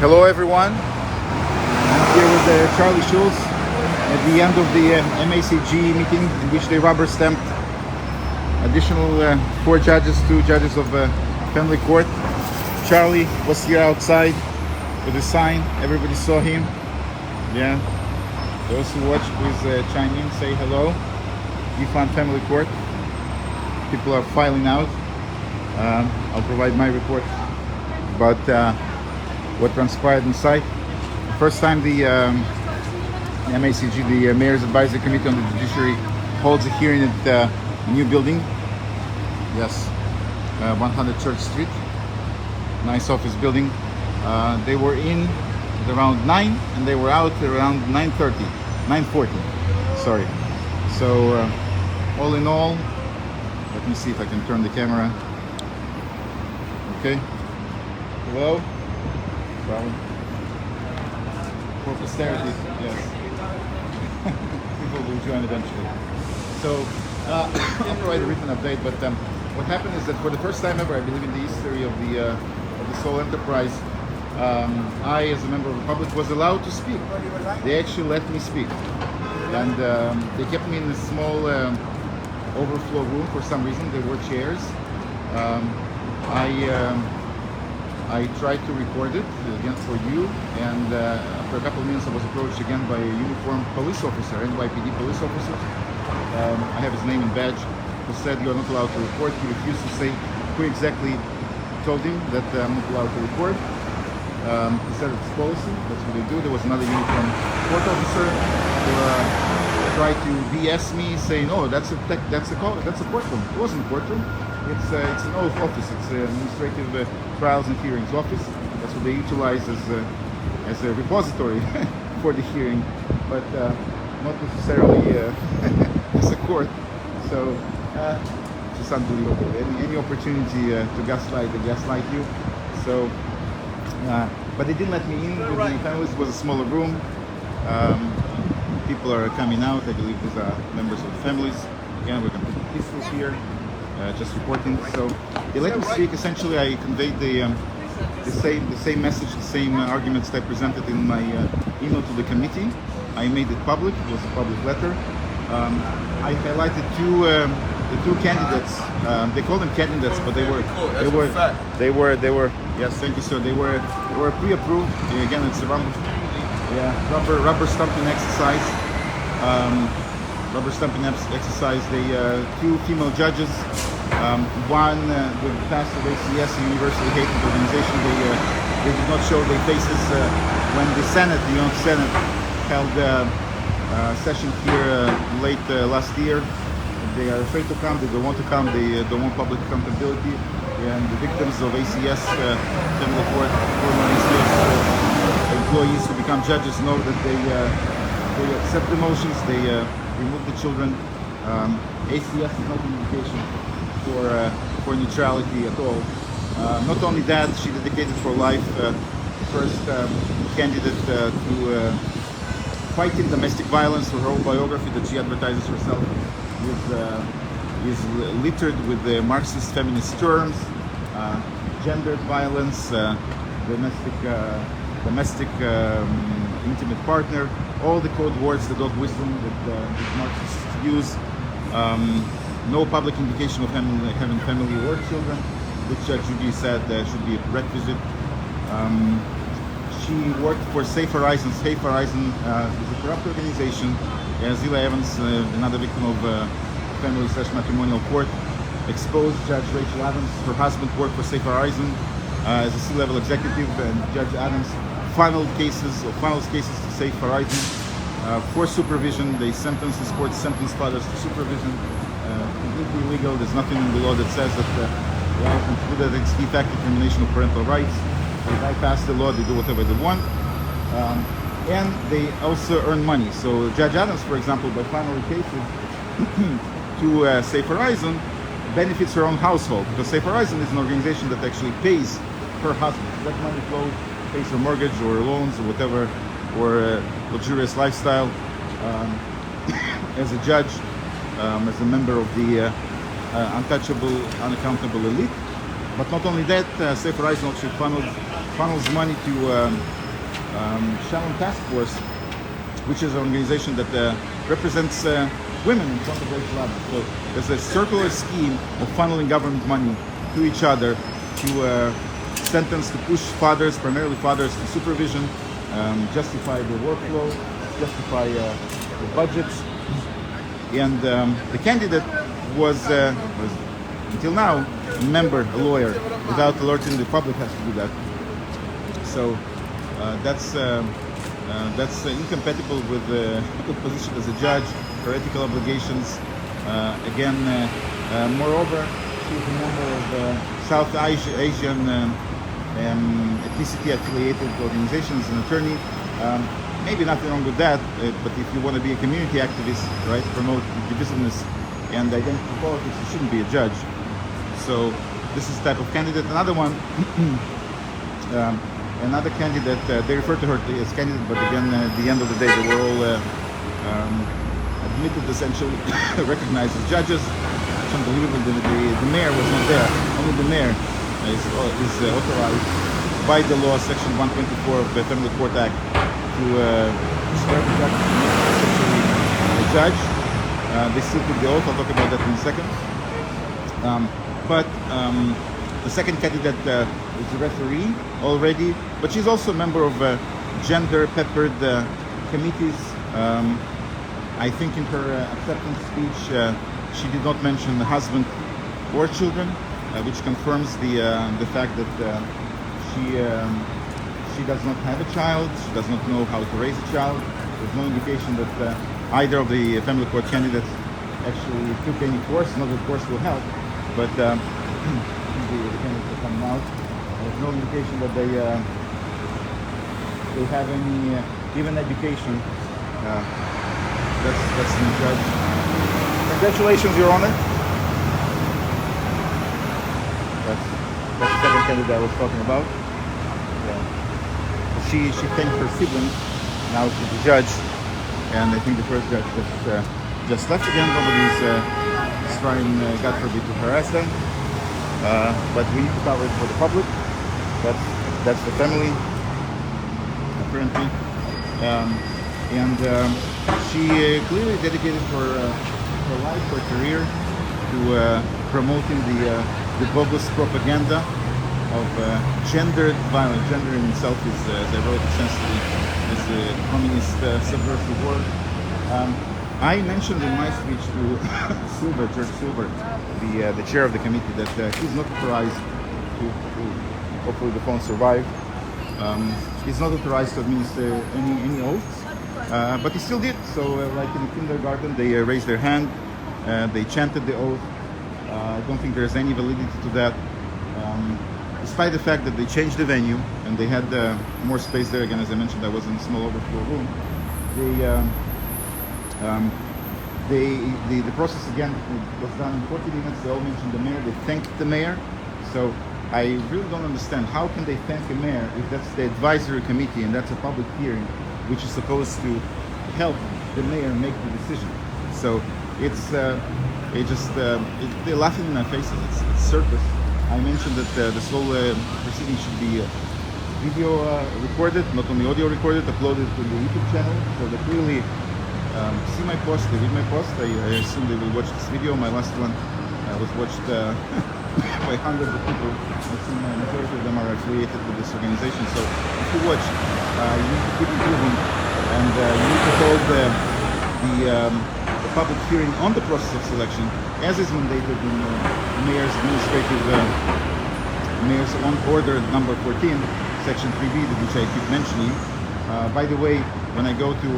Hello everyone, I'm here with Charlie Schulz at the end of the MACG meeting in which they rubber stamped additional 4 judges, 2 judges of family court. Charlie was here outside with a sign, everybody saw him. Yeah, those who watch, please chime in, say hello. Ifan Family Court. People are filing out. I'll provide my report about what transpired inside. The first time the MACG, the Mayor's Advisory Committee on the Judiciary, holds a hearing at a new building. Yes, 100 Church Street. Nice office building. They were in at around 9 and they were out around 9:40. Sorry. So all in all, let me see if I can turn the camera. Okay. Hello. Problem. For posterity, yes. People will join eventually. So I'll provide a written update. But what happened is that for the first time ever, I believe in the history of this whole enterprise, I, as a member of the public, was allowed to speak. They actually let me speak, and they kept me in this small overflow room for some reason. There were chairs. I tried to record it again for you, and after a couple of minutes I was approached again by a uniformed police officer, NYPD police officer. I have his name and badge, who said you're not allowed to record. He refused to say who exactly told him that I'm not allowed to record. He said it's policy, that's what they do. There was another uniformed court officer who tried to BS me, saying, "Oh, that's a courtroom." It wasn't a courtroom. It's an oath office. It's an administrative trials and hearings office. That's what they utilize as a repository for the hearing, but not necessarily as a court. So it's just unbelievable. Any opportunity to gaslight, they gaslight you. So, but they didn't let me in with the families. It was a smaller room. People are coming out. I believe these are members of the families. Again, we're going to put the pistols here. Just reporting. So they let me speak. Essentially, I conveyed the same message, the same arguments that I presented in my email to the committee. I made it public. It was a public letter. I highlighted the two candidates. They call them candidates, but they were. Yes, thank you, sir. They were pre-approved. Again, it's a rubber stamping exercise. Rubber stamping exercise. They 2 female judges, one with the past of ACS, a universally hated organization. They did not show their faces when the Senate, the Young Senate, held a session here late last year. They are afraid to come. They don't want to come. They don't want public accountability. And the victims of ACS, family court, former ACS employees who become judges know that they accept the motions. They remove the children. ACS is not an indication for neutrality at all. Not only that, she dedicated for life first candidate to fighting domestic violence. Her whole biography that she advertises herself is littered with the Marxist feminist terms, gendered violence, domestic intimate partner, all the code words, the dog wisdom that Marxists use. No public indication of having family or children, which Judge Judy said should be a prerequisite. She worked for Safe Horizon. Safe Horizon is a corrupt organization. Zila Evans, another victim of family/matrimonial court, exposed Judge Rachel Adams. Her husband worked for Safe Horizon as a C-level executive, and Judge Adams funneled cases to Safe Horizon for supervision. They sentenced this court, sentenced fathers to supervision. Completely illegal. There's nothing in the law that says that they can do that. It's de facto termination of parental rights. They bypass the law. They do whatever they want, and they also earn money. So Judge Adams, for example, by funneling cases to Safe Horizon, benefits her own household, because Safe Horizon is an organization that actually pays her husband. That money flows, pays her mortgage or loans or whatever, or luxurious lifestyle. As a judge, as a member of the untouchable, unaccountable elite. But not only that, Safe Horizon actually funneled funnels money to Shalom Task Force, which is an organization that represents women in front of Rachel Adler. So there's a circular scheme of funneling government money to each other to sentence, to push fathers, primarily fathers, to supervision, justify the workflow, justify the budgets. And the candidate was until now a member, a lawyer. Without alerting the public, has to do that. So that's incompatible with the position as a judge, her ethical obligations. Moreover, she's a member of South Asian ethnicity-affiliated organizations, an attorney. Maybe nothing wrong with that, but if you want to be a community activist, right, promote divisiveness and identity politics, you shouldn't be a judge. So this is the type of candidate. Another one, another candidate, they refer to her as candidate, but again, at the end of the day, they were all admitted, essentially, recognized as judges. It's unbelievable. The mayor was not there. Only the mayor is authorized by the law, Section 124 of the Family Court Act, to swear the judge essentially a judge. They still took the oath. I'll talk about that in a second. But the second candidate is a referee already, but she's also a member of gender-peppered committees. I think in her acceptance speech, she did not mention the husband or children, which confirms the fact that she does not have a child. She does not know how to raise a child. There's no indication that either of the family court candidates actually took any course. Not that course will help, but the candidates are coming out. There's no indication that they have any even education. That's the judge. Congratulations, Your Honor. That's the second candidate I was talking about. She thanked her siblings. Now she's the judge, and I think the first judge just left again. Nobody's trying, God forbid, to harass them. But we need to cover it for the public. That's the family, apparently. She clearly dedicated her life, her career, to promoting the bogus propaganda of gendered violence. Gender in itself is, as I wrote extensively, is a communist subversive word. I mentioned in my speech to George Silver, the chair of the committee, that he's not authorized to hopefully the phone survive. He's not authorized to administer any oaths, but he still did. So like in the kindergarten, they raised their hand, they chanted the oath. I don't think there's any validity to that. Despite the fact that they changed the venue and they had more space there. Again, as I mentioned, I was in a small overflow room. The process again was done in 40 minutes. They all mentioned the mayor. They thanked the mayor. So I really don't understand, how can they thank a mayor if that's the advisory committee and that's a public hearing which is supposed to help the mayor make the decision. So they're laughing in our faces. It's circus. I mentioned that this whole proceeding should be video recorded, not only audio recorded, uploaded to the YouTube channel. So they clearly see my post, they read my post. I assume they will watch this video. My last one was watched by hundreds of people. I think the majority of them are affiliated with this organization. So if you watch, you need to keep improving, and you need to hold the public hearing on the process of selection, as is mandated in Mayor's Mayor's own order number 14, section 3b, which I keep mentioning. By the way, when I go to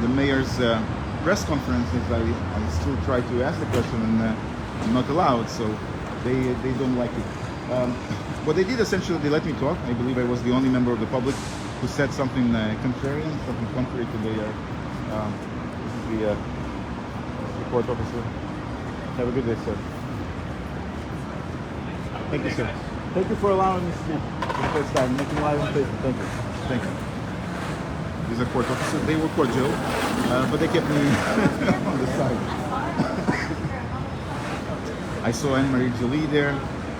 the mayor's press conferences, I still try to ask the question, and I'm not allowed, so they don't like it. What they did, essentially, they let me talk. I believe I was the only member of the public who said something contrarian, something contrary to the this is the court officer. Have a good day, sir. Thank you, sir. Thank you for allowing me to speak for the first time, making live on Facebook. Thank you. Thank you. These are court officers. They were cordial, but they kept me on the side. I saw Anne-Marie Jolie there,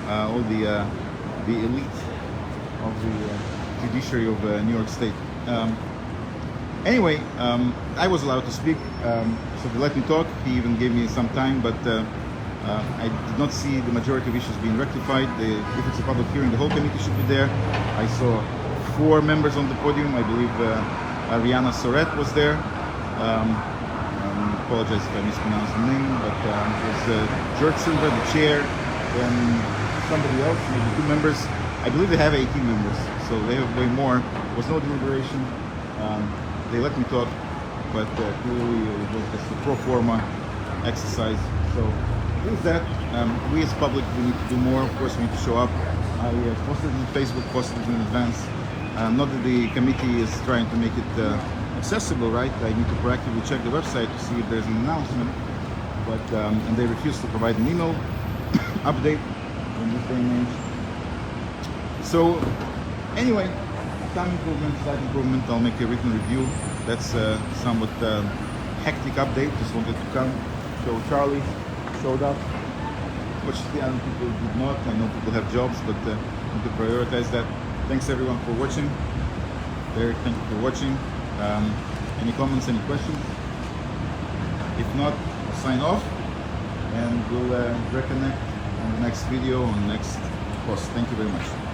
all the elite of of the Judiciary of New York State. Anyway, I was allowed to speak, so they let me talk. He even gave me some time, but I did not see the majority of issues being rectified. If it's a public hearing, the whole committee should be there. I saw 4 members on the podium. I believe Ariana Soret was there. Apologize if I mispronounced the name, but it was George Silver, the chair, and somebody else, maybe 2 members. I believe they have 18 members, so they have way more. There was no deliberation. They let me talk, but clearly it was just a pro forma exercise. So with that, we as public, we need to do more. Of course, we need to show up. I posted it on Facebook, posted it in advance. Not that the committee is trying to make it accessible, right? I need to proactively check the website to see if there's an announcement, but and they refuse to provide an email update in this day and age. So anyway, some improvement, slight improvement. I'll make a written review. That's somewhat hectic update. Just wanted to come show Charlie showed up, which the other people did not. I know people have jobs, but need to prioritize that. Thanks everyone for watching. Derek, thank you for watching. Any comments, any questions? If not, I'll sign off and we'll reconnect on the next video, on the next post. Thank you very much.